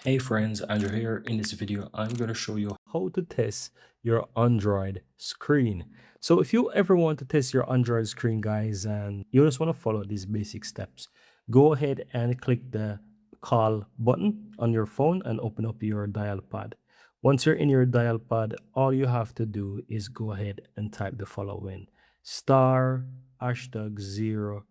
Hey friends, Andrew here. In this video, I'm going to show you how to test your Android screen. So if you ever want to test your Android screen, guys, and you just want to follow these basic steps, go ahead and click the call button on your phone and open up your dial pad. Once you're in your dial pad, all you have to do is go ahead and type the following: star hashtag zero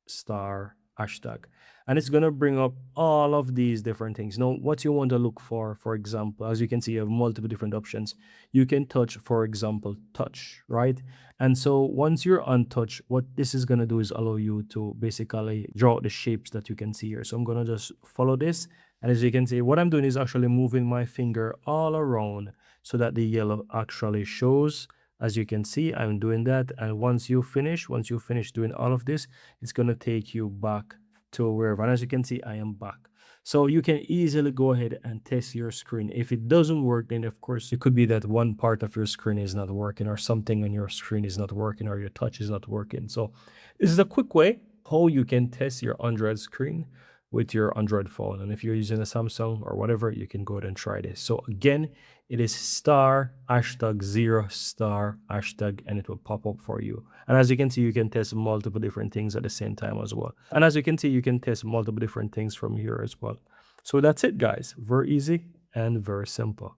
star hashtag, and it's going to bring up all of these different things. Now what you want to look for example, as you can see, you have multiple different options. You can touch, for example, touch, right? And so once you're on touch, what this is going to do is allow you to basically draw out the shapes that you can see here. So I'm going to just follow this, and as you can see, what I'm doing is actually moving my finger all around so that the yellow actually shows. As you can see, I'm doing that, and once you finish doing all of this, it's going to take you back to wherever. And as you can see, I am back. So you can easily go ahead and test your screen. If it doesn't work, then of course it could be that one part of your screen is not working, or something on your screen is not working, or your touch is not working. So this is a quick way how you can test your Android screen with your Android phone. And if you're using a Samsung or whatever, you can go ahead and try this. So again, it is star hashtag zero star hashtag, and it will pop up for you. And as you can see, you can test multiple different things at the same time as well. And as you can see, you can test multiple different things from here as well. So that's it, guys. Very easy and very simple.